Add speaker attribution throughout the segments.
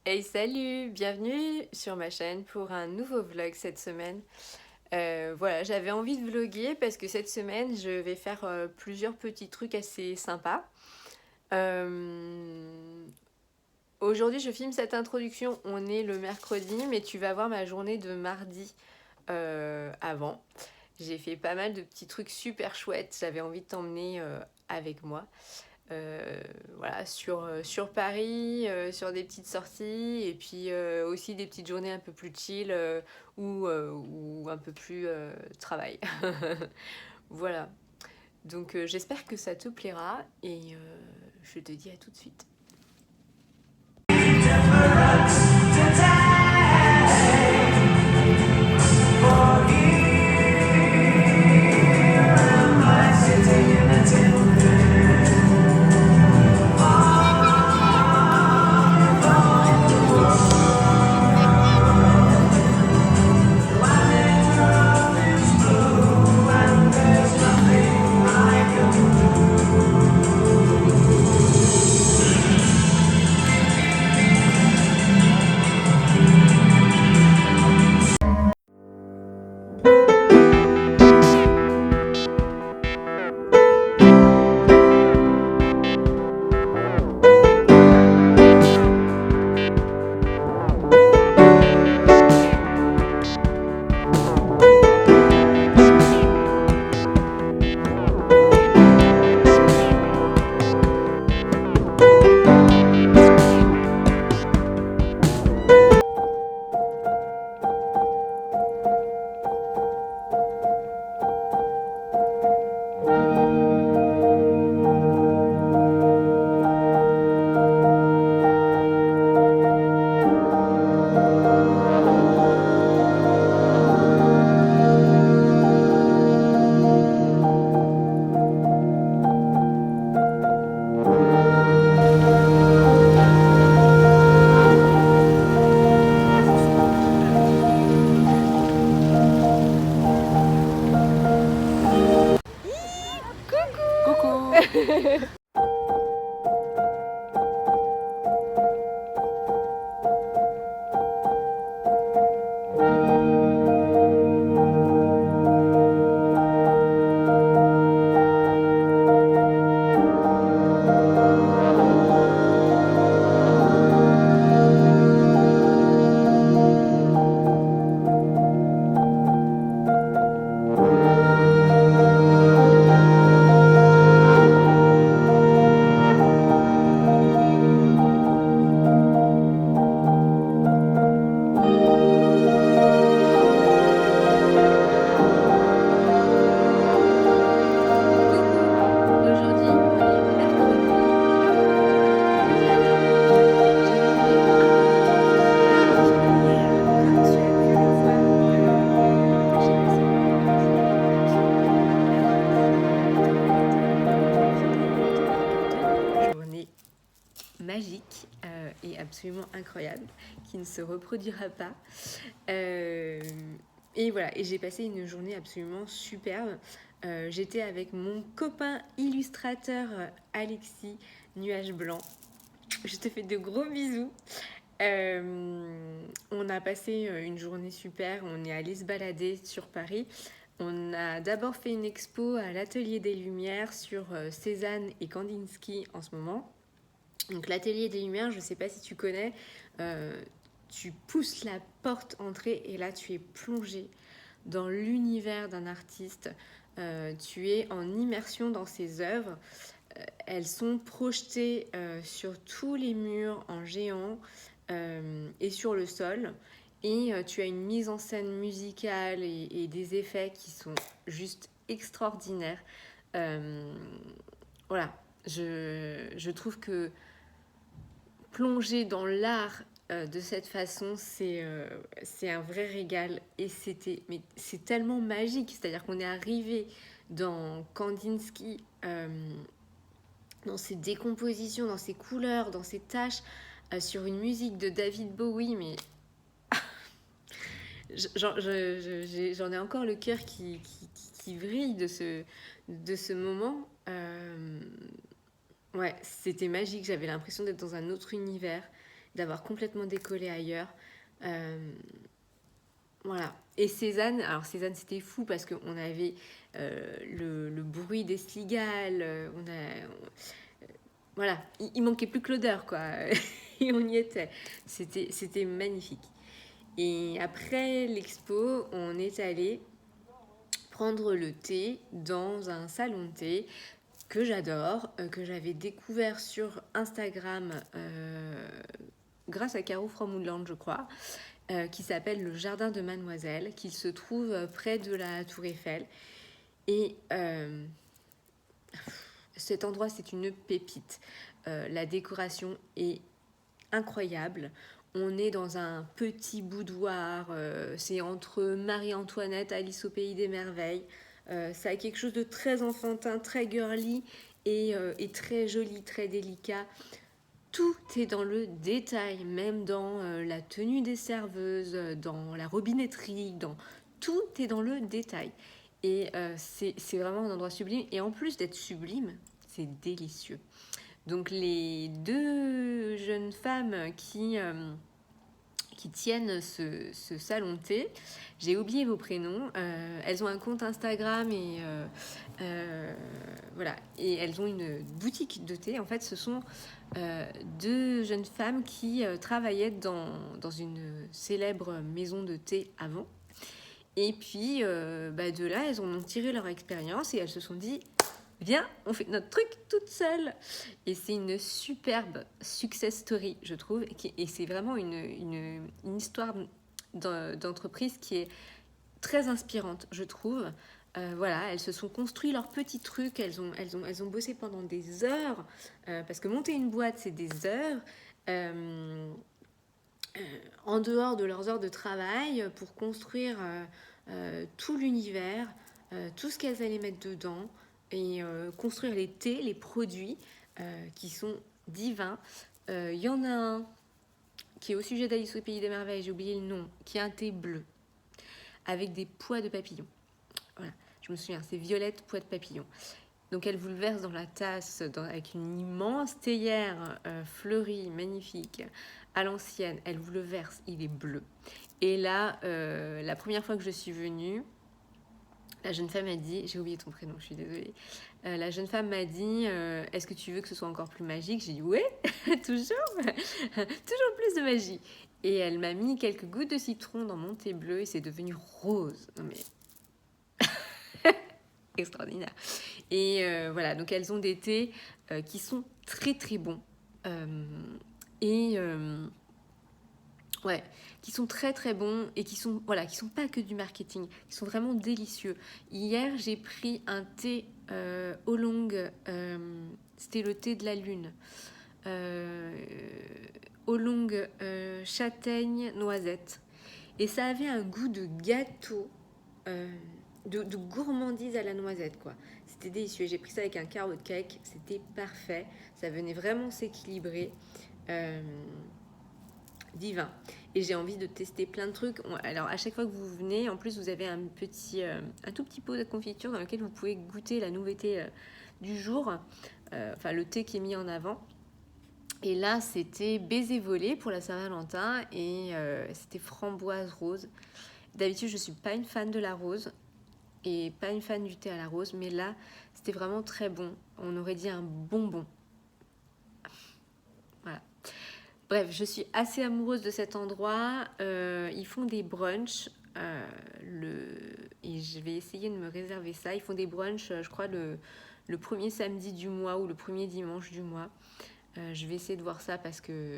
Speaker 1: Hey salut, bienvenue sur ma chaîne pour un nouveau vlog cette semaine. Voilà, j'avais envie de vlogger parce que cette semaine je vais faire plusieurs petits trucs assez sympas. Euh, Aujourd'hui je filme cette introduction, on est le mercredi, mais tu vas voir ma journée de mardi avant. J'ai fait pas mal de petits trucs super chouettes, j'avais envie de t'emmener avec moi. Voilà, sur Paris, sur des petites sorties, et puis aussi des petites journées un peu plus chill ou un peu plus travail. Voilà, donc j'espère que ça te plaira et je te dis à tout de suite. Coucou. Coucou, aujourd'hui on est mercredi le matin. J'ai une journée un peu détendue hier. Comme tu as pu le voir, j'ai passé une journée avec la famille dans une journée magique et absolument incroyable qui ne se reproduira pas. Et voilà, et j'ai passé une journée absolument superbe. J'étais avec mon copain illustrateur Alexis Nuage Blanc. Je te fais de gros bisous. On a passé une journée super, on est allé se balader sur Paris. On a d'abord fait une expo à l'Atelier des Lumières sur Cézanne et Kandinsky en ce moment. Donc l'Atelier des Lumières, je ne sais pas si tu connais, euh, tu pousses la porte entrée et là tu es plongé dans l'univers d'un artiste. Tu es en immersion dans ses œuvres. Elles sont projetées sur tous les murs en géant et sur le sol. Et tu as une mise en scène musicale et des effets qui sont juste extraordinaires. Voilà, je trouve que plonger dans l'art de cette façon, c'est un vrai régal. Et c'est tellement magique. C'est-à-dire qu'on est arrivé dans Kandinsky, dans ses décompositions, dans ses couleurs, dans ses taches, sur une musique de David Bowie, mais j'en ai encore le cœur qui vrille de ce moment. Ouais, c'était magique, j'avais l'impression d'être dans un autre univers. d'avoir complètement décollé ailleurs. Voilà. Et Cézanne, alors Cézanne c'était fou parce qu'on avait le bruit des cigales, voilà, il manquait plus que l'odeur quoi, et on y était. C'était magnifique. Et après l'expo, on est allé prendre le thé dans un salon de thé que j'adore, que j'avais découvert sur Instagram grâce à Caro from Woodland, je crois, qui s'appelle le Jardin de Mademoiselle, qui se trouve près de la Tour Eiffel. Et cet endroit, c'est une pépite. La décoration est incroyable. On est dans un petit boudoir, c'est entre Marie-Antoinette, Alice au Pays des Merveilles. Ça a quelque chose de très enfantin, très girly et très joli, très délicat. Tout est dans le détail, même dans la tenue des serveuses, dans la robinetterie, tout est dans le détail. Et c'est vraiment un endroit sublime. Et en plus d'être sublime, c'est délicieux. Donc les deux jeunes femmes qui tiennent ce salon de thé, j'ai oublié vos prénoms. Elles ont un compte Instagram et voilà. Et elles ont une boutique de thé. En fait, ce sont deux jeunes femmes qui travaillaient dans une célèbre maison de thé avant. Et puis, de là, elles en ont tiré leur expérience et elles se sont dit, viens, on fait notre truc toute seule. Et c'est une superbe success story, je trouve. Et c'est vraiment une histoire d'entreprise qui est très inspirante, je trouve. Voilà, elles se sont construit leur petit truc, elles ont bossé pendant des heures, parce que monter une boîte, c'est des heures, en dehors de leurs heures de travail, pour construire tout l'univers, tout ce qu'elles allaient mettre dedans, et construire les thés, les produits qui sont divins. Y en a un qui est au sujet d'Alice au Pays des Merveilles, j'ai oublié le nom, qui est un thé bleu, avec des pois de papillon. Voilà, je me souviens, c'est violette, pois de papillon. Donc elle vous le verse dans la tasse avec une immense théière fleurie, magnifique, à l'ancienne. Elle vous le verse, il est bleu. Et là, la première fois que je suis venue, la jeune femme m'a dit, j'ai oublié ton prénom, je suis désolée. La jeune femme m'a dit, est-ce que tu veux que ce soit encore plus magique? J'ai dit, ouais, toujours, toujours plus de magie. Et elle m'a mis quelques gouttes de citron dans mon thé bleu et c'est devenu rose. Non mais... extraordinaire. Et voilà, donc elles ont des thés qui sont très très bons. Ouais, qui sont très très bons et qui sont pas que du marketing, qui sont vraiment délicieux. Hier, j'ai pris un thé oolong, c'était le thé de la lune. Oolong châtaigne noisette. Et ça avait un goût de gâteau, de gourmandise à la noisette, quoi. C'était délicieux. J'ai pris ça avec un carrot cake, c'était parfait. Ça venait vraiment s'équilibrer. Divin. Et j'ai envie de tester plein de trucs. Alors à chaque fois que vous venez, en plus vous avez un tout petit pot de confiture dans lequel vous pouvez goûter la nouveauté du jour, enfin le thé qui est mis en avant. Et là c'était baiser volé pour la Saint-Valentin et c'était framboise rose. D'habitude je suis pas une fan de la rose et pas une fan du thé à la rose, mais là c'était vraiment très bon. On aurait dit un bonbon. Voilà. Bref, je suis assez amoureuse de cet endroit. Ils font des brunchs. Et je vais essayer de me réserver ça. Ils font des brunchs, je crois, le premier samedi du mois ou le premier dimanche du mois. Je vais essayer de voir ça parce que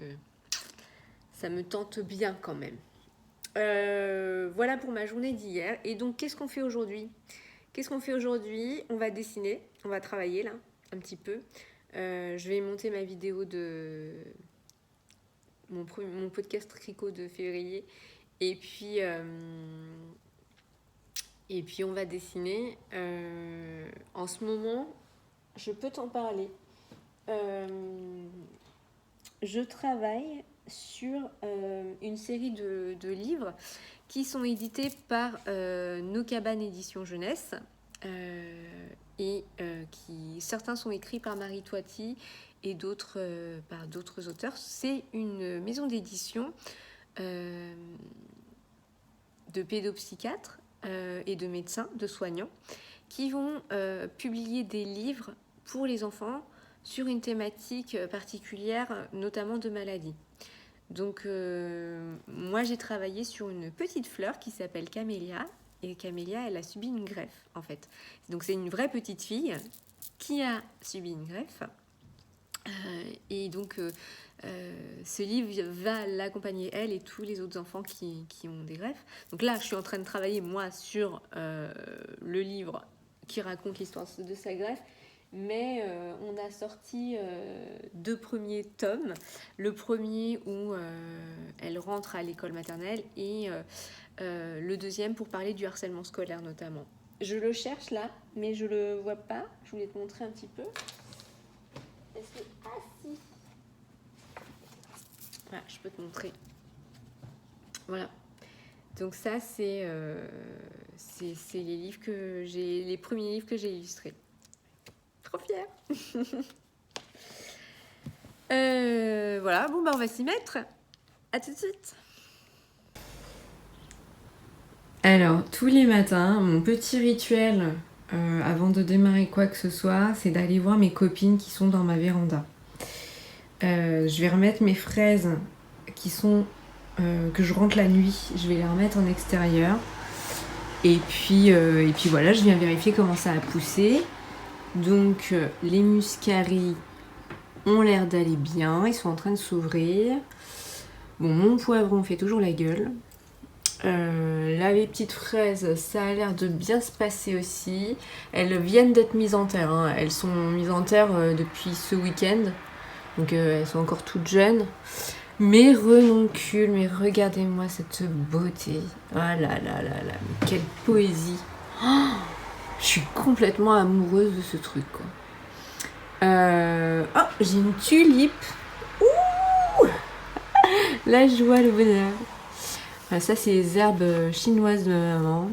Speaker 1: ça me tente bien quand même. Voilà pour ma journée d'hier. Et donc, qu'est-ce qu'on fait aujourd'hui? On va dessiner. On va travailler là, un petit peu. Je vais monter ma vidéo de... mon podcast tricot de février et puis on va dessiner. En ce moment je peux t'en parler, je travaille sur une série de livres qui sont édités par Nos Cabanes Éditions Jeunesse, et certains sont écrits par Marie Toiti et d'autres par d'autres auteurs. C'est une maison d'édition de pédopsychiatres et de médecins, de soignants, qui vont publier des livres pour les enfants sur une thématique particulière, notamment de maladies. Donc moi j'ai travaillé sur une petite fleur qui s'appelle Camélia, et Camélia elle a subi une greffe en fait. Donc c'est une vraie petite fille qui a subi une greffe, et donc ce livre va l'accompagner, elle et tous les autres enfants qui ont des greffes. Donc là je suis en train de travailler moi sur le livre qui raconte l'histoire de sa greffe. Mais on a sorti 2 premiers tomes. Le premier où elle rentre à l'école maternelle et le deuxième pour parler du harcèlement scolaire notamment. Je le cherche là, mais je le vois pas. Je voulais te montrer un petit peu. Est-ce que... Ah si. Voilà, je peux te montrer. Voilà. Donc ça, c'est les livres que j'ai, les premiers livres que j'ai illustrés. Trop fière. Voilà, bon bah on va s'y mettre. À tout de suite. Alors, tous les matins, mon petit rituel avant de démarrer quoi que ce soit, c'est d'aller voir mes copines qui sont dans ma véranda. Je vais remettre mes fraises qui sont que je rentre la nuit. Je vais les remettre en extérieur. Et puis voilà, je viens vérifier comment ça a poussé. Donc les muscaries ont l'air d'aller bien, ils sont en train de s'ouvrir. Bon, mon poivron fait toujours la gueule. Là, les petites fraises, ça a l'air de bien se passer aussi. Elles viennent d'être mises en terre, hein. Elles sont mises en terre depuis ce week-end. Donc elles sont encore toutes jeunes. Mes renoncules, mais regardez-moi cette beauté. Ah là là là là, mais quelle poésie. Oh, je suis complètement amoureuse de ce truc, quoi. Oh, j'ai une tulipe. Ouh, la joie, le bonheur. Voilà, ça, c'est les herbes chinoises de ma maman.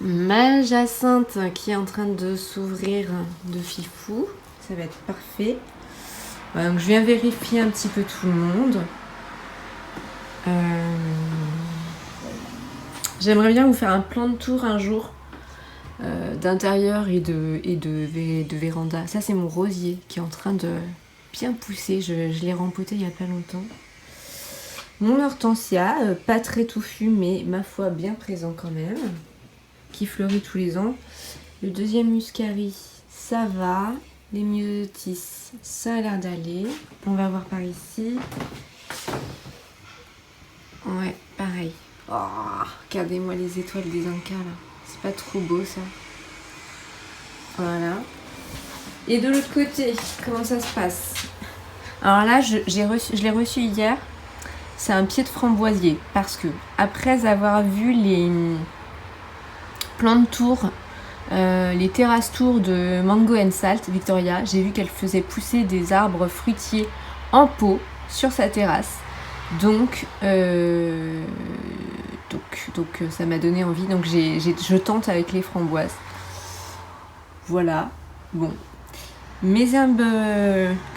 Speaker 1: Ma jacinthe qui est en train de s'ouvrir de fifou. Ça va être parfait. Voilà, donc je viens vérifier un petit peu tout le monde. J'aimerais bien vous faire un plan de tour un jour. D'intérieur et de véranda. Ça, c'est mon rosier qui est en train de bien pousser. Je l'ai rempoté il n'y a pas longtemps. Mon hortensia, pas très touffu, mais ma foi bien présent quand même, qui fleurit tous les ans. Le deuxième muscari, ça va. Les myosotis, ça a l'air d'aller. On va voir par ici. Ouais, pareil. Oh, regardez-moi les étoiles des Incas là. C'est pas trop beau ça. Voilà. Et de l'autre côté, comment ça se passe? Alors là, je l'ai reçu hier. C'est un pied de framboisier. Parce que, après avoir vu les plans de tour, les terrasses tours de Mango & Salt, Victoria, j'ai vu qu'elle faisait pousser des arbres fruitiers en pot sur sa terrasse. Donc ça m'a donné envie. Donc je tente avec les framboises. Voilà. Bon. Mes herbes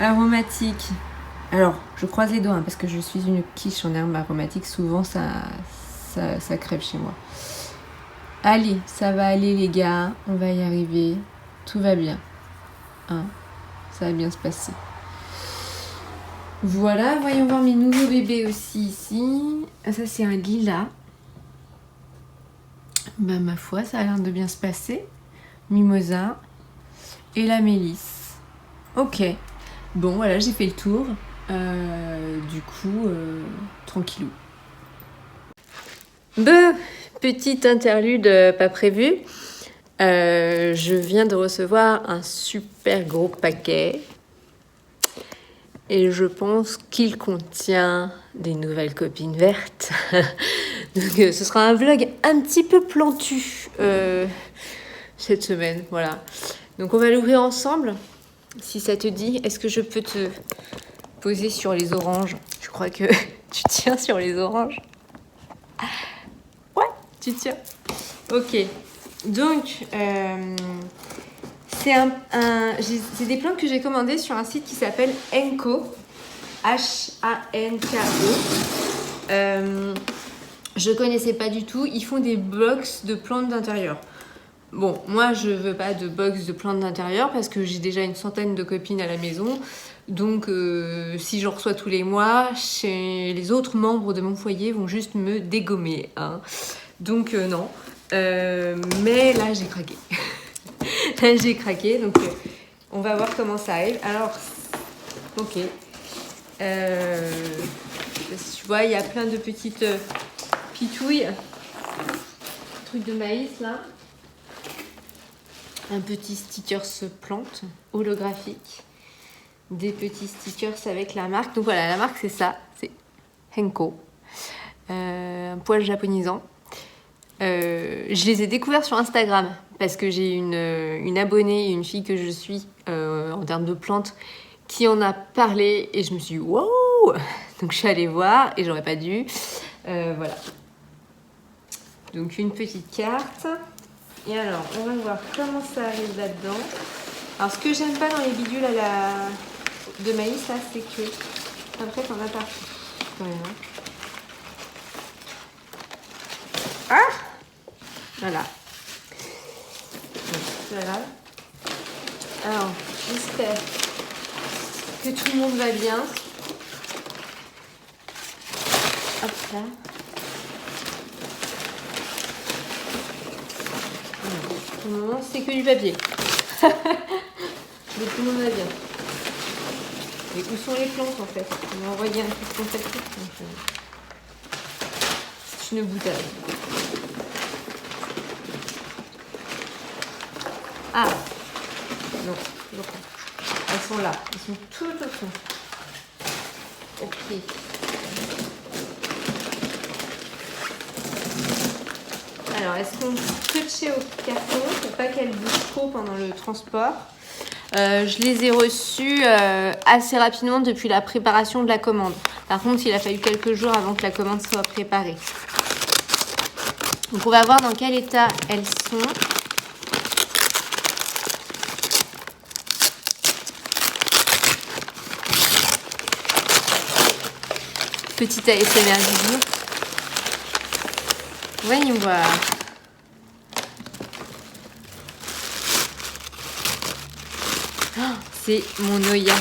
Speaker 1: aromatiques. Alors, je croise les doigts hein, parce que je suis une quiche en herbes aromatiques. Souvent, ça crève chez moi. Allez, ça va aller les gars. On va y arriver. Tout va bien. Hein, ça va bien se passer. Voilà, voyons voir mes nouveaux bébés aussi ici. Ça, c'est un lilas. Bah, ma foi, ça a l'air de bien se passer. Mimosa et la mélisse. Ok. Bon, voilà, j'ai fait le tour. Du coup, tranquillou. Petite interlude pas prévue. Je viens de recevoir un super gros paquet. Et je pense qu'il contient des nouvelles copines vertes. Donc ce sera un vlog un petit peu plantu cette semaine. Voilà. Donc on va l'ouvrir ensemble. Si ça te dit, est-ce que je peux te poser sur les oranges? Je crois que tu tiens sur les oranges. Ouais, tu tiens. Ok. Donc c'est des plantes que j'ai commandées sur un site qui s'appelle Hanko. Hanko. Je connaissais pas du tout. Ils font des box de plantes d'intérieur. Bon, moi je veux pas de box de plantes d'intérieur parce que j'ai déjà une centaine de copines à la maison. Donc si j'en reçois tous les mois, les autres membres de mon foyer vont juste me dégommer. Hein. Donc non. Mais là j'ai craqué. Là j'ai craqué. Donc on va voir comment ça arrive. Alors, ok. Tu vois, il y a plein de petites pitouilles. Truc de maïs là. Un petit stickers plante holographique. Des petits stickers avec la marque. Donc voilà, la marque c'est ça. C'est Hanko. Un poil japonisant. Je les ai découverts sur Instagram parce que j'ai une abonnée, une fille que je suis en termes de plantes qui en a parlé et je me suis dit wow. Donc je suis allée voir et j'aurais pas dû. Voilà. Donc une petite carte. Et alors, on va voir comment ça arrive là-dedans. Alors, ce que j'aime pas dans les bidules de maïs, là, c'est que après, t'en as partout. Quand même, hein. Ah! Voilà. Donc, voilà. Alors, j'espère que tout le monde va bien. Hop là. Pour le moment, c'est que du papier. Mais tout le monde va bien. Et où sont les plantes en fait? On m'a envoyé un truc contacté. C'est une boutade. Ah non, toujours pas. Elles sont là. Elles sont toutes au fond. Ok. Alors, est-ce qu'on scotchait au carton pour pas qu'elle bouge trop pendant le transport? Je les ai reçus assez rapidement depuis la préparation de la commande. Par contre, il a fallu quelques jours avant que la commande soit préparée. Donc, on va voir dans quel état elles sont. Petite ASMR du jour. Voyons voir. Oh, c'est mon Oya.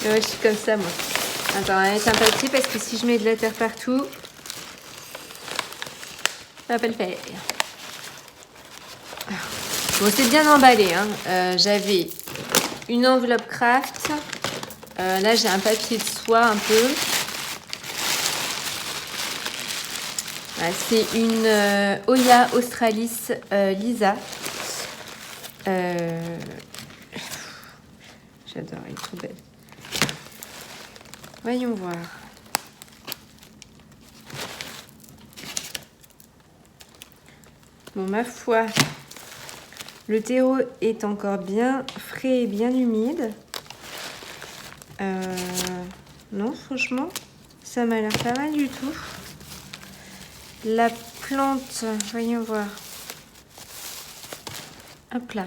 Speaker 1: Ouais, je suis comme ça, moi. Attends, elle est sympathique parce que si je mets de la terre partout, ça va pas le faire. Bon, c'est bien emballé. Hein. J'avais une enveloppe craft. Là, j'ai un papier de soie un peu. Voilà, c'est une Oya Australis Lisa. J'adore, elle est trop belle. Voyons voir. Bon, ma foi, le terreau est encore bien frais et bien humide. Non, franchement, ça m'a l'air pas mal du tout. La plante, voyons voir. Hop là.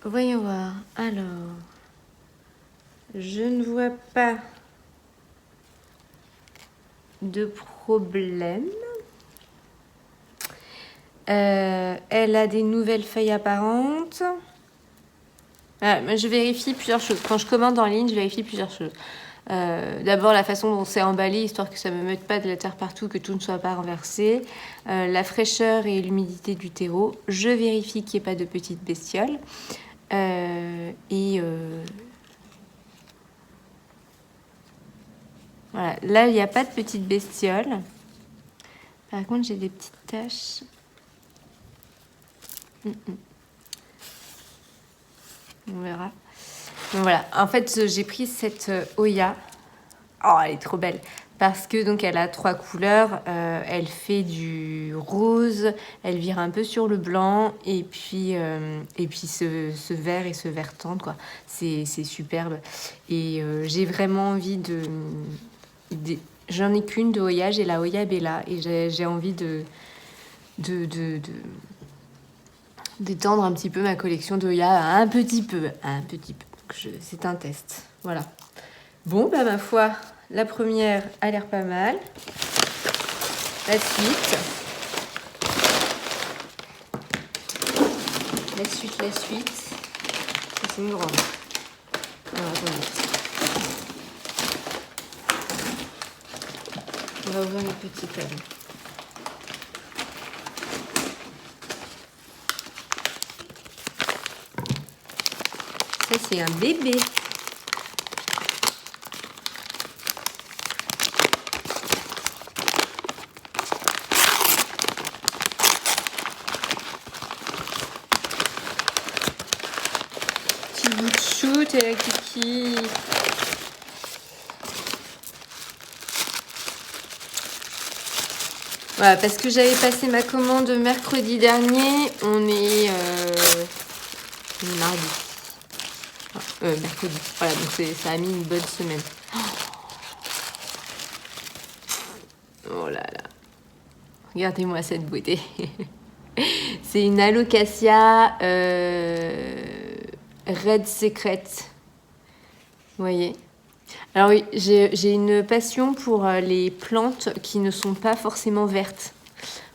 Speaker 1: Voyons voir. Alors, je ne vois pas de problème. Elle a des nouvelles feuilles apparentes. Je vérifie plusieurs choses. Quand je commande en ligne, je vérifie plusieurs choses. D'abord, la façon dont c'est emballé, histoire que ça ne me mette pas de la terre partout, que tout ne soit pas renversé. La fraîcheur et l'humidité du terreau. Je vérifie qu'il n'y ait pas de petites bestioles. Voilà. Là, il n'y a pas de petites bestioles. Par contre, j'ai des petites taches. On verra. Donc voilà, en fait, j'ai pris cette Oya. Oh, elle est trop belle. Parce que donc elle a 3 couleurs. Elle fait du rose, elle vire un peu sur le blanc et puis ce vert et ce vert tendre, quoi. C'est superbe. Et j'ai vraiment envie J'en ai qu'une de Hoya, j'ai la Hoya Bella et j'ai envie d'étendre un petit peu ma collection de Hoya un petit peu. C'est un test, voilà. Bon, bah ma foi, la première a l'air pas mal. La suite. C'est une grande. Alors, attendez. On va ouvrir les petites tables. Ça, c'est un bébé. Petit bout de chou, t'es la kiki. Voilà, parce que j'avais passé ma commande mercredi dernier, on est mardi. Mercredi. Voilà, donc ça a mis une bonne semaine. Oh là là. Regardez-moi cette beauté. C'est une Alocasia Red Secret. Vous voyez? Alors oui, j'ai une passion pour les plantes qui ne sont pas forcément vertes.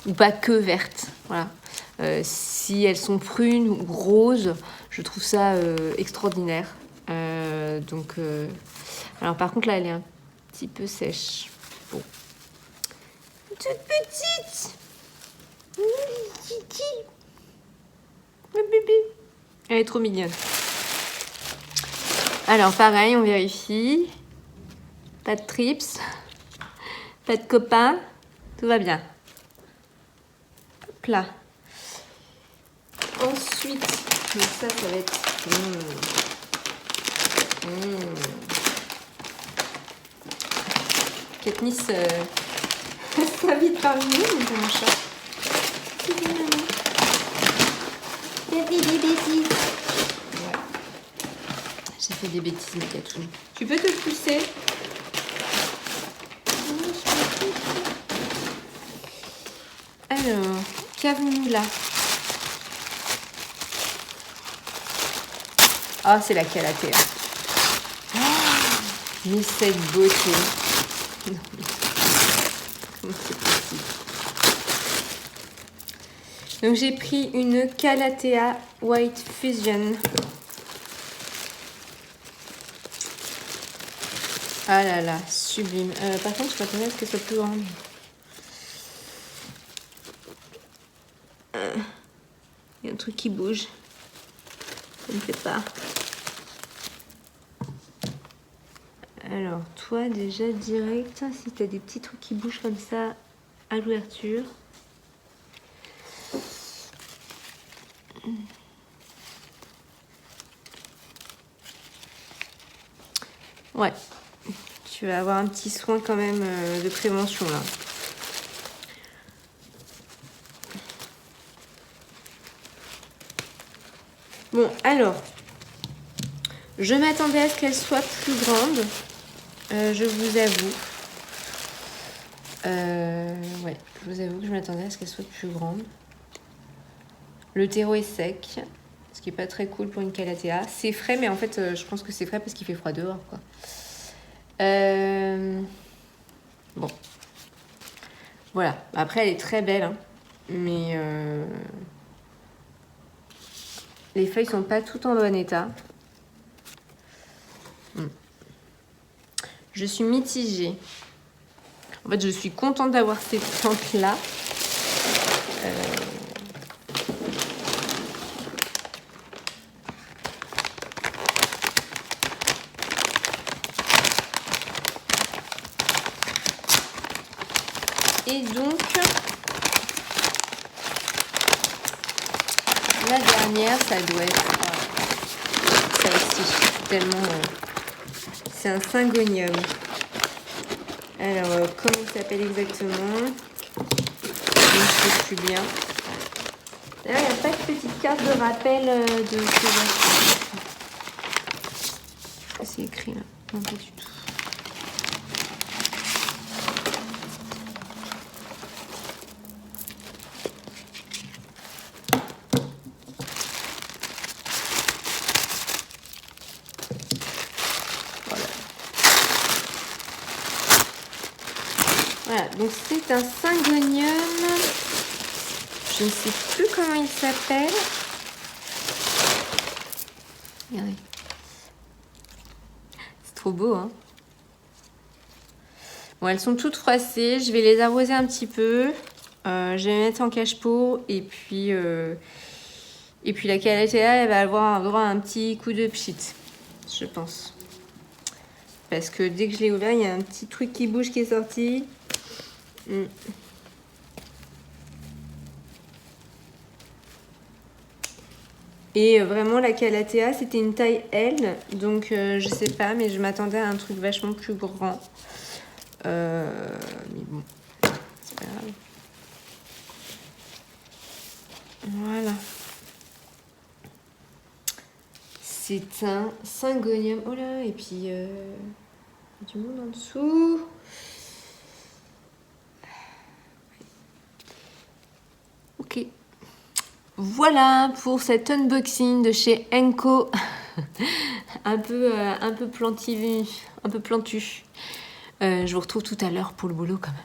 Speaker 1: Ou pas que vertes. Voilà. Si elles sont prunes ou roses, je trouve ça extraordinaire. Alors par contre là, elle est un petit peu sèche. Bon. Toute petite. Le bébé. Elle est trop mignonne. Alors pareil, on vérifie. Pas de trips. Pas de copains. Tout va bien. Hop là. Ensuite, ça va être... Katniss s'invite parmi nous, mais mon chat. Ouais. J'ai fait des bêtises, ma Katoune. Tu peux te pousser? Alors, qu'avons-nous là? Ah, c'est la Calathea. Oh, mais cette beauté. Non, mais comment c'est possible? Donc j'ai pris une Calathea White Fusion. Ah là là, sublime. Par contre, je m'attendais à ce qu'elle soit plus grande. Il y a un truc qui bouge. Ça ne fait pas. Alors, toi, déjà, direct, si tu as des petits trucs qui bougent comme ça à l'ouverture. Ouais. Tu vas avoir un petit soin quand même de prévention, là. Bon, alors, je m'attendais à ce qu'elle soit plus grande, je vous avoue. Ouais, je vous avoue que je m'attendais à ce qu'elle soit plus grande. Le terreau est sec, ce qui est pas très cool pour une Calathea. C'est frais, mais en fait, je pense que c'est frais parce qu'il fait froid dehors, quoi. Bon. Voilà. Après, elle est très belle, hein, mais... les feuilles sont pas toutes en bon état. Je suis mitigée. En fait, je suis contente d'avoir ces plantes-là. Et donc, la dernière, ça doit être... ça aussi, tellement... c'est un syngonium. Alors, comment il s'appelle exactement? Je ne sais plus bien. D'ailleurs, il n'y a pas de petite carte de rappel de ces... C'est écrit là. Non, pas du tout. Voilà, donc c'est un Syngonium. Je ne sais plus comment il s'appelle. Regardez. C'est trop beau, hein. Bon, elles sont toutes froissées. Je vais les arroser un petit peu. Je vais les mettre en cache-pot. Et puis la calathea, elle va avoir droit à un petit coup de pchit, je pense. Parce que dès que je l'ai ouvert, il y a un petit truc qui bouge qui est sorti. Et vraiment, la calathea, c'était une taille L. Donc, je sais pas, mais je m'attendais à un truc vachement plus grand. Mais bon, c'est pas grave. Voilà. C'est un Syngonium. Oh là, et puis il y a du monde en dessous. Ok. Voilà pour cet unboxing de chez Henko. un peu plantivu, un peu plantu. Je vous retrouve tout à l'heure pour le boulot quand même.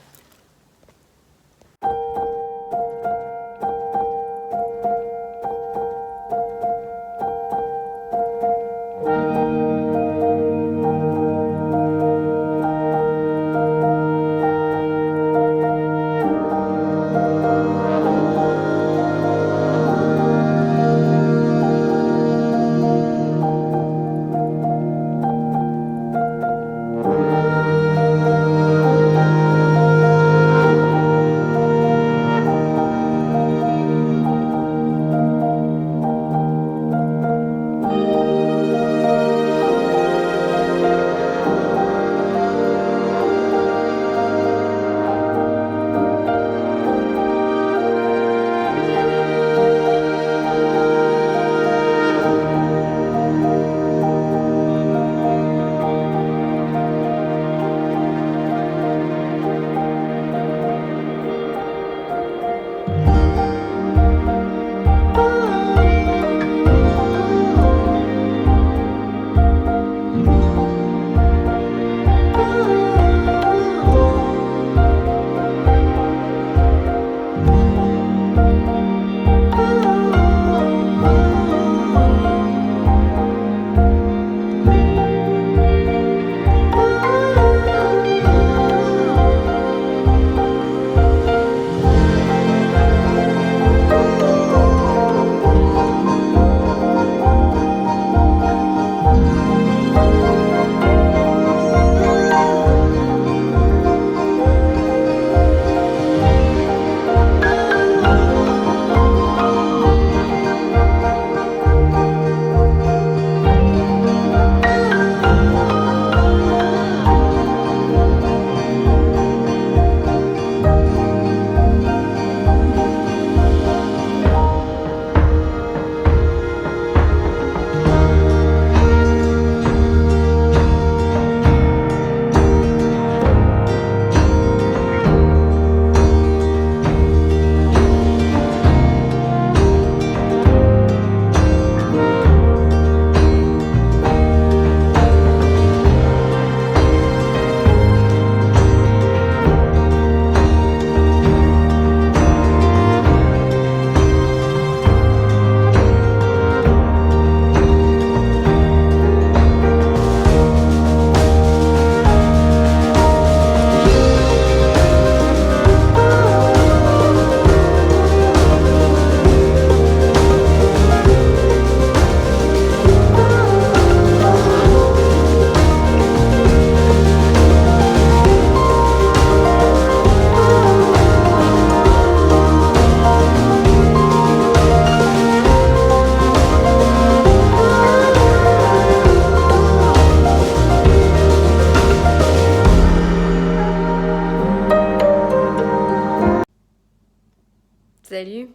Speaker 1: Salut,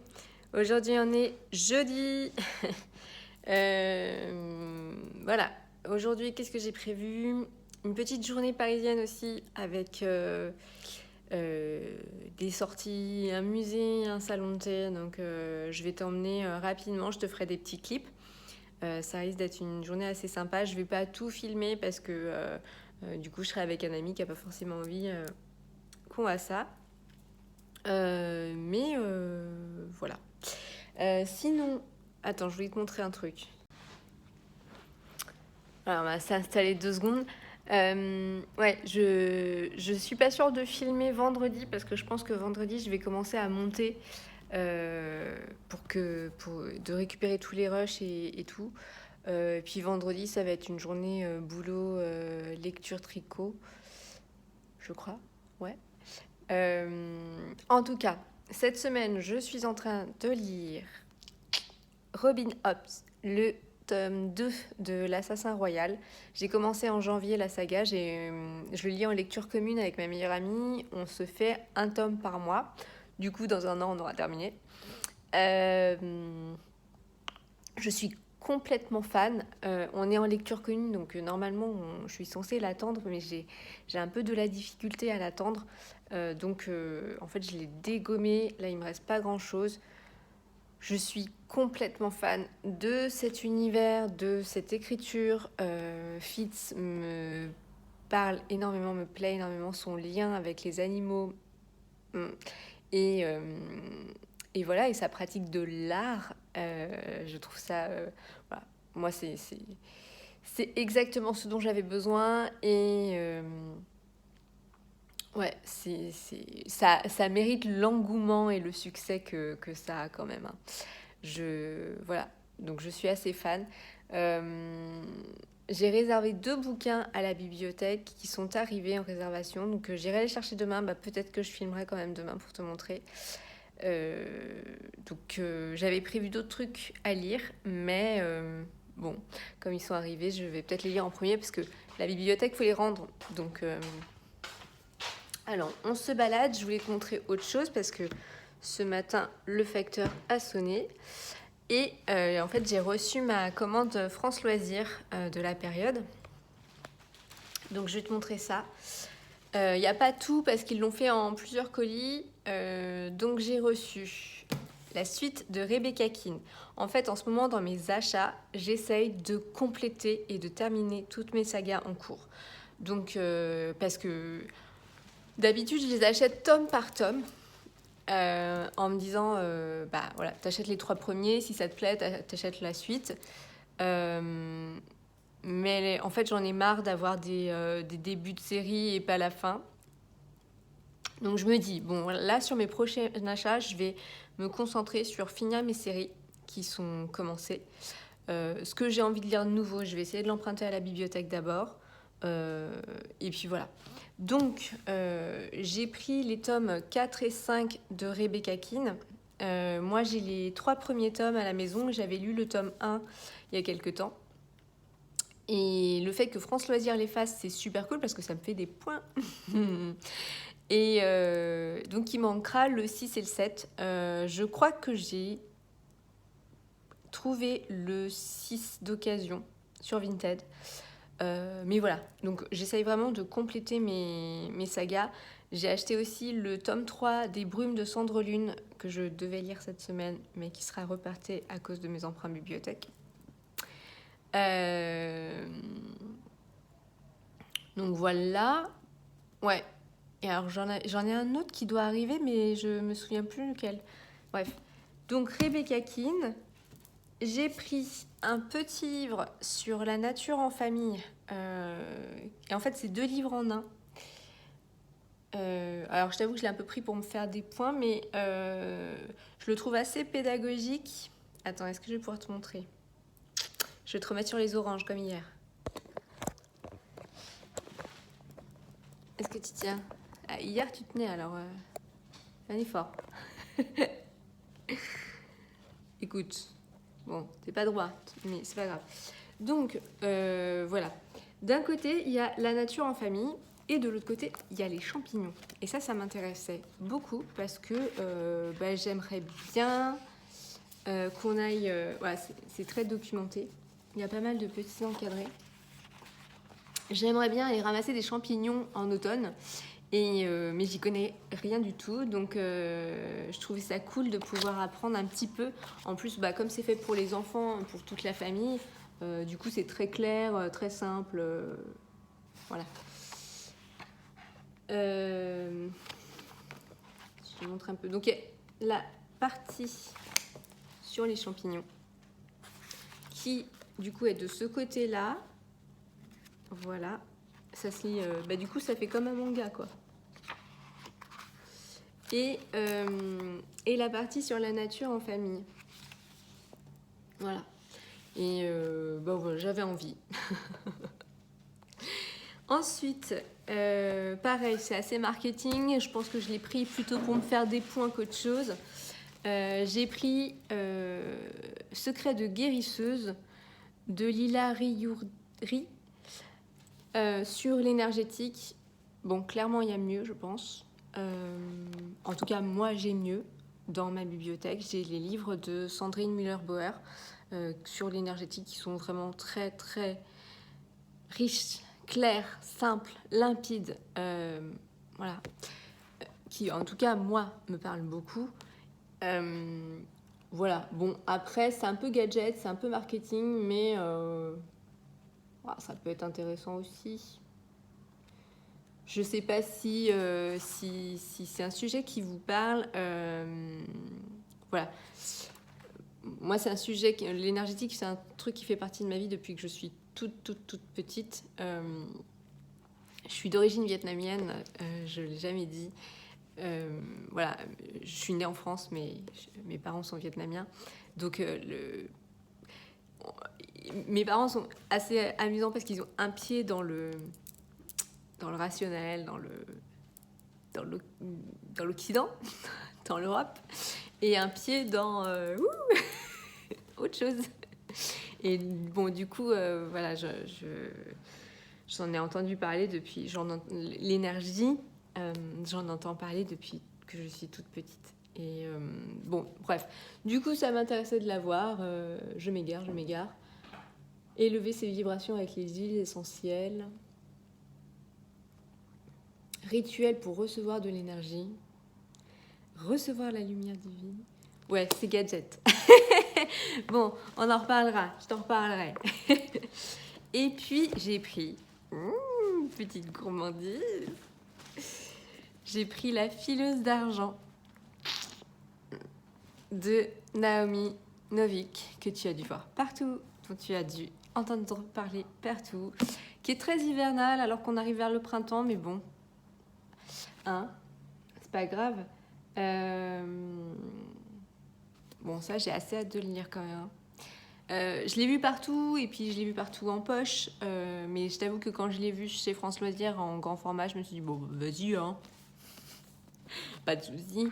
Speaker 1: aujourd'hui on est jeudi. Voilà, aujourd'hui qu'est-ce que j'ai prévu? Une petite journée parisienne aussi avec des sorties, un musée, un salon de thé. Donc je vais t'emmener rapidement, je te ferai des petits clips. Ça risque d'être une journée assez sympa. Je vais pas tout filmer parce que du coup je serai avec un ami qui n'a pas forcément envie con à ça. Mais voilà. Sinon, attends, je voulais te montrer un truc. Alors, on va s'installer 2 secondes. Ouais, je suis pas sûre de filmer vendredi parce que je pense que vendredi, je vais commencer à monter pour de récupérer tous les rushs et tout. Puis vendredi, ça va être une journée boulot, lecture, tricot, je crois. Ouais. En tout cas, cette semaine, je suis en train de lire Robin Hobbs, le tome 2 de l'Assassin Royal. J'ai commencé en janvier la saga, je le lis en lecture commune avec ma meilleure amie. On se fait un tome par mois. Du coup, dans un an, on aura terminé. Je suis complètement fan. On est en lecture commune, donc normalement, je suis censée l'attendre, mais j'ai un peu de la difficulté à l'attendre. Donc, en fait, je l'ai dégommé. Là, il me reste pas grand-chose. Je suis complètement fan de cet univers, de cette écriture. Fitz me parle énormément, me plaît énormément son lien avec les animaux. Et voilà, et sa pratique de l'art, je trouve ça... voilà. Moi, c'est exactement ce dont j'avais besoin. Et ouais, ça mérite l'engouement et le succès que ça a quand même. Hein. Voilà, donc je suis assez fan. J'ai réservé 2 bouquins à la bibliothèque qui sont arrivés en réservation. Donc j'irai les chercher demain. Peut-être que je filmerai quand même demain pour te montrer. Donc j'avais prévu d'autres trucs à lire, mais bon, comme ils sont arrivés, je vais peut-être les lire en premier parce que la bibliothèque, faut les rendre. Donc alors, on se balade. Je voulais te montrer autre chose parce que ce matin, le facteur a sonné. Et en fait, j'ai reçu ma commande France Loisirs de la période. Donc, je vais te montrer ça. Il n'y a pas tout parce qu'ils l'ont fait en plusieurs colis. Donc, j'ai reçu la suite de Rebecca King. En fait, en ce moment, dans mes achats, j'essaye de compléter et de terminer toutes mes sagas en cours. Donc, parce que d'habitude, je les achète tome par tome. En me disant, voilà, t'achètes les 3 premiers, si ça te plaît, t'achètes la suite. Mais en fait, j'en ai marre d'avoir des débuts de série et pas la fin. Donc je me dis, bon, là, sur mes prochains achats, je vais me concentrer sur finir mes séries qui sont commencées. Ce que j'ai envie de lire de nouveau, je vais essayer de l'emprunter à la bibliothèque d'abord. Et puis voilà. Donc, j'ai pris les tomes 4 et 5 de Rebecca King. Moi, j'ai les 3 premiers tomes à la maison. J'avais lu le tome 1 il y a quelques temps. Et le fait que France Loisirs les fasse, c'est super cool parce que ça me fait des points. Et donc, il manquera le 6 et le 7. Je crois que j'ai trouvé le 6 d'occasion sur Vinted. Mais voilà, donc j'essaye vraiment de compléter mes sagas. J'ai acheté aussi le tome 3 des Brumes de Cendre Lune que je devais lire cette semaine, mais qui sera reparté à cause de mes emprunts bibliothèque. Donc voilà. Ouais. Et alors j'en ai un autre qui doit arriver, mais je me souviens plus lequel. Bref. Donc Rebecca King. J'ai pris un petit livre sur la nature en famille. Et en fait, c'est 2 livres en un. Alors, je t'avoue que je l'ai un peu pris pour me faire des points, mais je le trouve assez pédagogique. Attends, est-ce que je vais pouvoir te montrer ? Je vais te remettre sur les oranges, comme hier. Est-ce que tu tiens ? Hier, tu tenais, alors... un effort. Écoute... Bon, c'est pas droit, mais c'est pas grave. Donc, voilà. D'un côté, il y a la nature en famille, et de l'autre côté, il y a les champignons. Et ça m'intéressait beaucoup, parce que j'aimerais bien qu'on aille... voilà, c'est très documenté. Il y a pas mal de petits encadrés. J'aimerais bien aller ramasser des champignons en automne, mais j'y connais rien du tout, donc je trouvais ça cool de pouvoir apprendre un petit peu. En plus, comme c'est fait pour les enfants, pour toute la famille, du coup c'est très clair, très simple, voilà. Je te montre un peu. Donc, la partie sur les champignons qui, du coup, est de ce côté-là. Voilà. Ça se lit... du coup, ça fait comme un manga, quoi. Et la partie sur la nature en famille. Voilà. Et voilà, j'avais envie. Ensuite, pareil, c'est assez marketing. Je pense que je l'ai pris plutôt pour me faire des points qu'autre chose. J'ai pris Secret de guérisseuse de Lila Riouri sur l'énergétique. Bon, clairement, il y a mieux, je pense. En tout cas, moi, j'ai mieux. Dans ma bibliothèque, j'ai les livres de Sandrine Müller-Bauer sur l'énergétique qui sont vraiment très, très riches, clairs, simples, limpides. Voilà. Qui, en tout cas, moi, me parlent beaucoup. Voilà. Bon, après, c'est un peu gadget, c'est un peu marketing, mais ça peut être intéressant aussi. Je sais pas si c'est un sujet qui vous parle. Voilà. Moi, c'est un sujet, l'énergétique, c'est un truc qui fait partie de ma vie depuis que je suis toute petite. Je suis d'origine vietnamienne, je ne l'ai jamais dit. Voilà, je suis née en France, mais mes parents sont vietnamiens. Donc, mes parents sont assez amusants parce qu'ils ont un pied dans le rationnel, dans l'Occident, dans l'Europe, et un pied dans autre chose. Et bon, du coup, voilà, j'en ai entendu parler depuis, l'énergie, j'en entends parler depuis que je suis toute petite. Et bon, bref, du coup, ça m'intéressait de la voir. Je m'égare. Élever ses vibrations avec les huiles essentielles. Rituel pour recevoir de l'énergie. Recevoir la lumière divine. Ouais, c'est gadget. Bon, on en reparlera. Je t'en reparlerai. Et puis, j'ai pris... petite gourmandise. J'ai pris La fileuse d'argent de Naomi Novik, que tu as dû voir partout, dont tu as dû entendre parler partout, qui est très hivernale alors qu'on arrive vers le printemps, mais bon, hein, c'est pas grave. Bon, ça, j'ai assez hâte de le lire quand même. Je l'ai vu partout, et puis je l'ai vu partout en poche, mais je t'avoue que quand je l'ai vu chez France Loisirs en grand format, je me suis dit, bon, vas-y, hein, pas de soucis.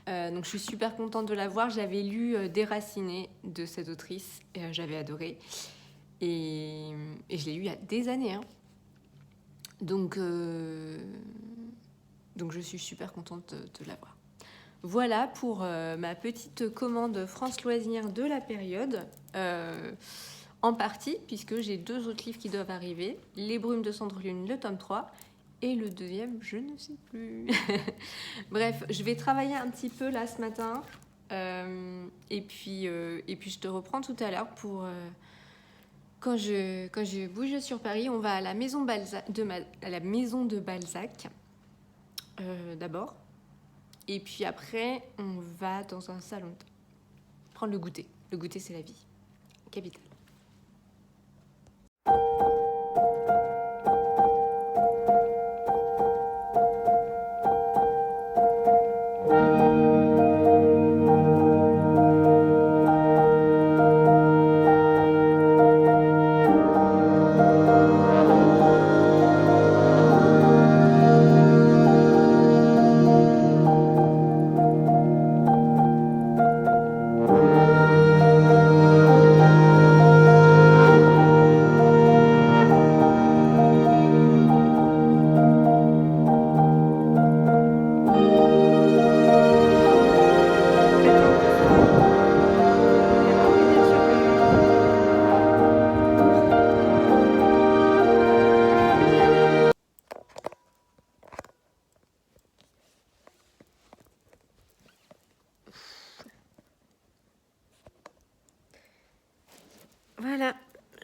Speaker 1: Donc je suis super contente de la voir. J'avais lu Déracinée de cette autrice, et j'avais adoré. Et je l'ai lu il y a des années. Hein. Donc je suis super contente de la voir. Voilà pour ma petite commande France Loisirs de la période. En partie, puisque j'ai 2 autres livres qui doivent arriver. Les Brumes de Cendrelune, le tome 3. Et le deuxième, je ne sais plus. Bref, je vais travailler un petit peu là ce matin. Et puis je te reprends tout à l'heure pour... quand je bouge sur Paris, on va à la maison de Balzac d'abord. Et puis après, on va dans un salon prendre le goûter. Le goûter, c'est la vie. Capitale. Voilà,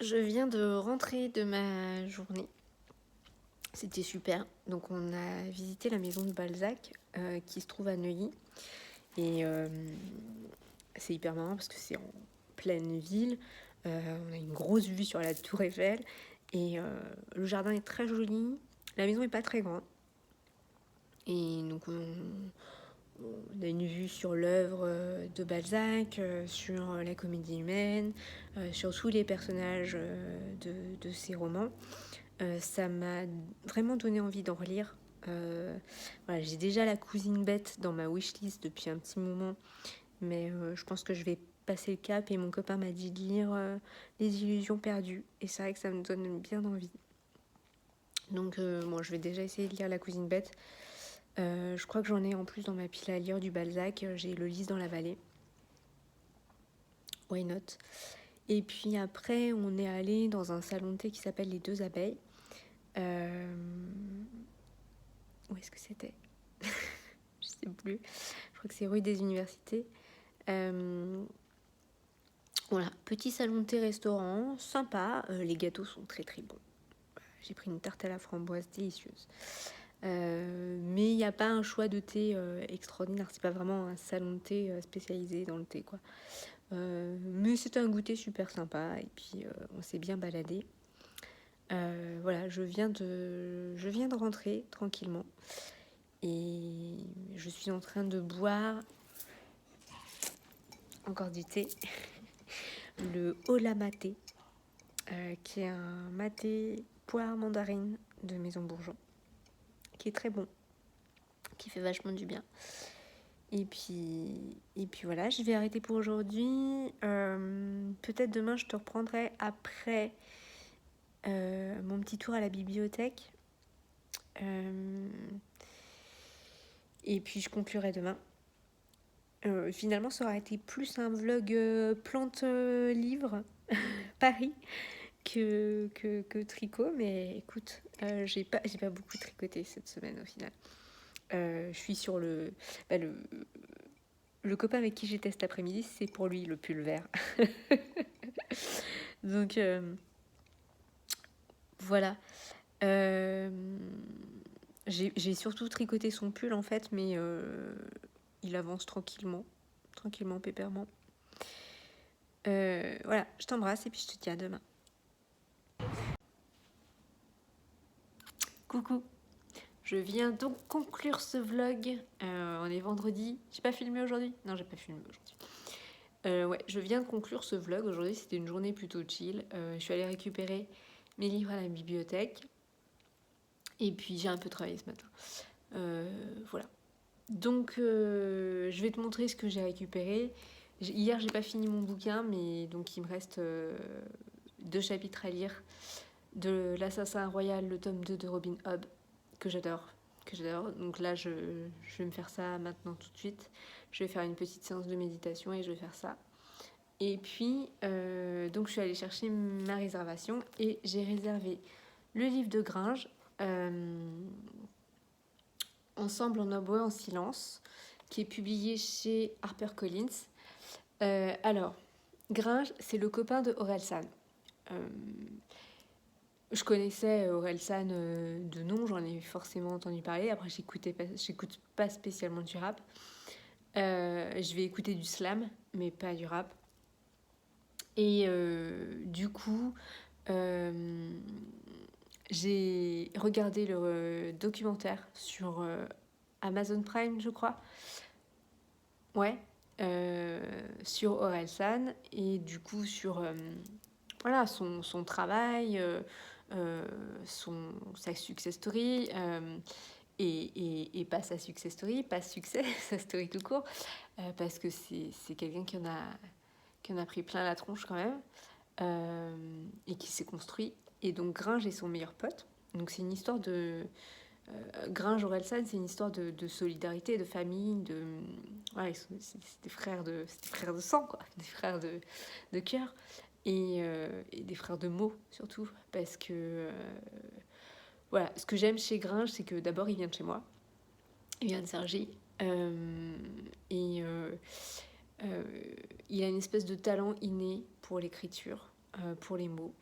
Speaker 1: je viens de rentrer de ma journée. C'était super. Donc on a visité la maison de Balzac qui se trouve à Neuilly. Et c'est hyper marrant parce que c'est en pleine ville. On a une grosse vue sur la tour Eiffel. Et le jardin est très joli. La maison n'est pas très grande. Et donc on a une vue sur l'œuvre de Balzac, sur la comédie humaine, sur tous les personnages de ses romans. Ça m'a vraiment donné envie d'en relire. Voilà, j'ai déjà La Cousine Bête dans ma wishlist depuis un petit moment, mais je pense que je vais passer le cap, et mon copain m'a dit de lire Les Illusions perdues, et c'est vrai que ça me donne bien envie. Donc moi je vais déjà essayer de lire La Cousine Bête. Je crois que j'en ai en plus dans ma pile à lire du Balzac. J'ai Le Lys dans la vallée. Why not? Et puis après, on est allé dans un salon de thé qui s'appelle Les Deux Abeilles. Où est-ce que c'était? Je sais plus. Je crois que c'est rue des Universités. Voilà, petit salon de thé restaurant, sympa. Les gâteaux sont très très bons. J'ai pris une tarte à la framboise délicieuse. Mais il n'y a pas un choix de thé extraordinaire. C'est pas vraiment un salon de thé spécialisé dans le thé, quoi. Mais c'était un goûter super sympa. Et puis on s'est bien baladé. Voilà, je viens de rentrer tranquillement. Et je suis en train de boire encore du thé. Le Hola Maté, qui est un maté poire mandarine de Maison Bourgeon, qui est très bon, qui fait vachement du bien. Et puis voilà, je vais arrêter pour aujourd'hui. Peut-être demain, je te reprendrai après mon petit tour à la bibliothèque. Et puis je conclurai demain. Finalement, ça aurait été plus un vlog plante-livre Paris que tricot, mais écoute, j'ai pas beaucoup tricoté cette semaine au final. Je suis sur le copain avec qui j'étais cet après-midi, c'est pour lui le pull vert. Donc voilà. J'ai surtout tricoté son pull en fait, mais il avance tranquillement, pépèrement. Voilà, je t'embrasse et puis je te dis à demain. Coucou, je viens donc conclure ce vlog. On est vendredi. J'ai pas filmé aujourd'hui? Non, j'ai pas filmé aujourd'hui. Ouais, je viens de conclure ce vlog. Aujourd'hui, c'était une journée plutôt chill. Je suis allée récupérer mes livres à la bibliothèque. Et puis, j'ai un peu travaillé ce matin. Voilà. Donc, je vais te montrer ce que j'ai récupéré. Hier, j'ai pas fini mon bouquin, mais donc il me reste 2 chapitres à lire de L'Assassin Royal, le tome 2 de Robin Hobb, que j'adore. Donc là, je vais me faire ça maintenant tout de suite. Je vais faire une petite séance de méditation et je vais faire ça. Et puis, donc je suis allée chercher ma réservation et j'ai réservé le livre de Gringe, Ensemble en oboe en silence, qui est publié chez HarperCollins. Alors, Gringe, c'est le copain de Orelsan. Je connaissais Orelsan de nom, j'en ai forcément entendu parler. Après, j'écoute pas spécialement du rap. Je vais écouter du slam, mais pas du rap. Et du coup, j'ai regardé le documentaire sur Amazon Prime, je crois. Ouais, sur Orelsan, et du coup sur voilà, son travail, sa success story, et pas sa success story, pas succès, sa story tout court, parce que c'est quelqu'un qui en a pris plein la tronche quand même, et qui s'est construit. Et donc Gringe est son meilleur pote. Donc c'est une histoire de... Gringe Orelsan, c'est une histoire de solidarité, de famille, ouais, c'est des frères de sang, quoi, des frères de cœur, et des frères de mots surtout, parce que voilà, ce que j'aime chez Gringe, c'est que d'abord il vient de chez moi, il vient de Cergy, et il a une espèce de talent inné pour l'écriture, pour les mots,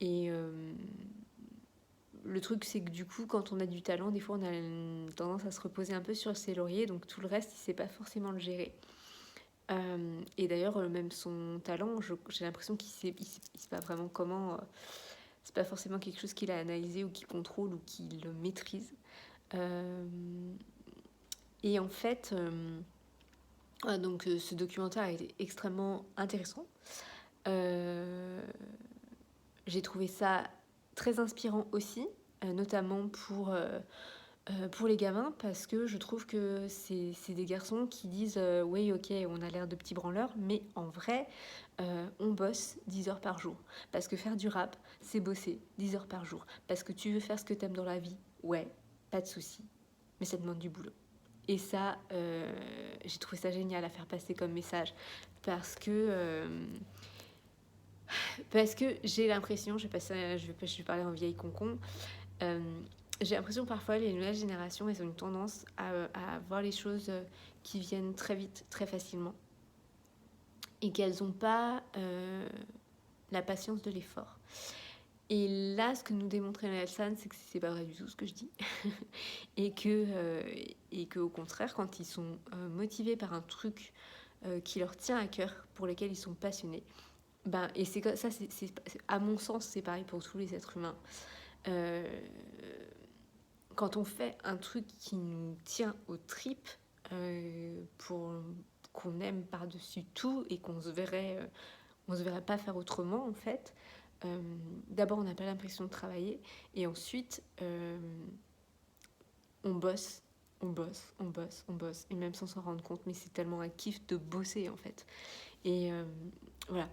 Speaker 1: et le truc, c'est que du coup, quand on a du talent, des fois, on a une tendance à se reposer un peu sur ses lauriers, donc tout le reste, il sait pas forcément le gérer. Et d'ailleurs, même son talent, j'ai l'impression qu'il sait pas vraiment comment. C'est pas forcément quelque chose qu'il a analysé ou qu'il contrôle ou qu'il maîtrise. Euh, et en fait, donc ce documentaire a été extrêmement intéressant. J'ai trouvé ça très inspirant aussi, notamment pour les gamins, parce que je trouve que c'est des garçons qui disent oui, ok, on a l'air de petits branleurs, mais en vrai, on bosse 10 heures par jour. Parce que faire du rap, c'est bosser 10 heures par jour. Parce que tu veux faire ce que t'aimes dans la vie, ouais, pas de souci, mais ça demande du boulot. Et ça, j'ai trouvé ça génial à faire passer comme message, parce que j'ai l'impression, je vais parler en vieille concon, j'ai l'impression parfois les nouvelles générations, elles ont une tendance à voir les choses qui viennent très vite, très facilement, et qu'elles n'ont pas la patience de l'effort. Et là, ce que nous démontrait Nelson, c'est que c'est pas vrai du tout ce que je dis, et que au contraire, quand ils sont motivés par un truc qui leur tient à cœur, pour lequel ils sont passionnés, ben, et c'est ça, à mon sens, c'est pareil pour tous les êtres humains. Quand on fait un truc qui nous tient aux tripes, qu'on aime par-dessus tout et qu'on se verrait pas faire autrement en fait, d'abord on n'a pas l'impression de travailler et ensuite on bosse, et même sans s'en rendre compte, mais c'est tellement un kiff de bosser en fait. Et voilà,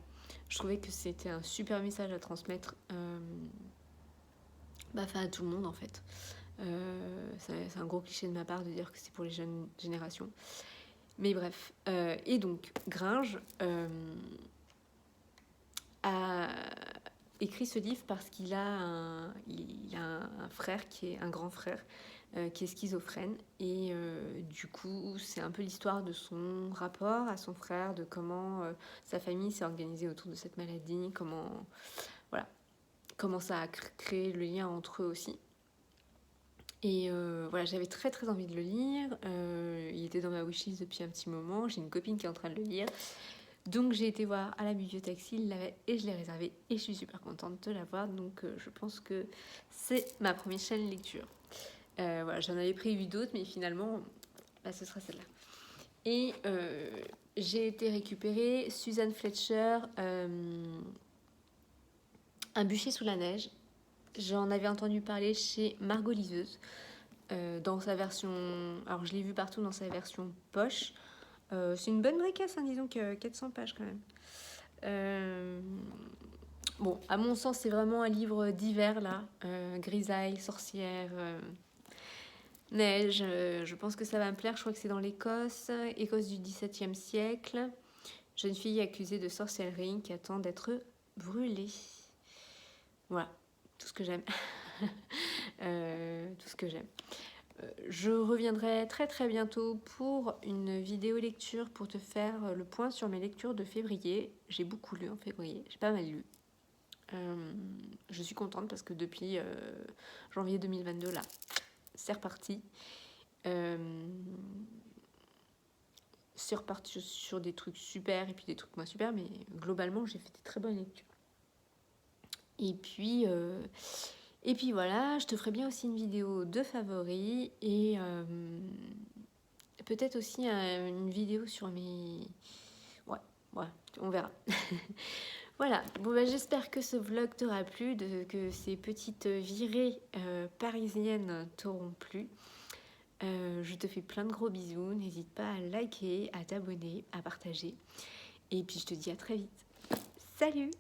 Speaker 1: je trouvais que c'était un super message à transmettre à tout le monde en fait. C'est un gros cliché de ma part de dire que c'est pour les jeunes générations. Mais bref. Et donc, Gringe a écrit ce livre parce qu'il a un frère qui est un grand frère qui est schizophrène. Et du coup, c'est un peu l'histoire de son rapport à son frère, de comment sa famille s'est organisée autour de cette maladie, comment ça a créé le lien entre eux aussi. Et voilà, j'avais très très envie de le lire. Il était dans ma wishlist depuis un petit moment. J'ai une copine qui est en train de le lire. Donc j'ai été voir à la bibliothèque s'il l'avait et je l'ai réservé. Et je suis super contente de l'avoir. Donc je pense que c'est ma première chaîne lecture. Voilà, j'en avais prévu d'autres, mais finalement, ce sera celle-là. Et j'ai été récupérer Suzanne Fletcher, Un bûcher sous la neige. J'en avais entendu parler chez Margot Liseuse. Dans sa version... Alors, je l'ai vu partout dans sa version poche. C'est une bonne bricasse, hein, disons que 400 pages quand même. Bon, à mon sens, c'est vraiment un livre d'hiver, là. Grisaille, sorcière, neige. Je pense que ça va me plaire. Je crois que c'est dans l'Écosse. Écosse du XVIIe siècle. Jeune fille accusée de sorcellerie qui attend d'être brûlée. Voilà, tout ce que j'aime. Tout ce que j'aime. Je reviendrai très très bientôt pour une vidéo lecture pour te faire le point sur mes lectures de février. J'ai beaucoup lu en février, j'ai pas mal lu. Je suis contente parce que depuis janvier 2022, là, c'est reparti. C'est reparti sur des trucs super et puis des trucs moins super, mais globalement, j'ai fait des très bonnes lectures. Et puis voilà, je te ferai bien aussi une vidéo de favoris et peut-être aussi une vidéo sur mes... Ouais, on verra. Voilà, bon j'espère que ce vlog t'aura plu, que ces petites virées parisiennes t'auront plu. Je te fais plein de gros bisous, n'hésite pas à liker, à t'abonner, à partager. Et puis je te dis à très vite. Salut!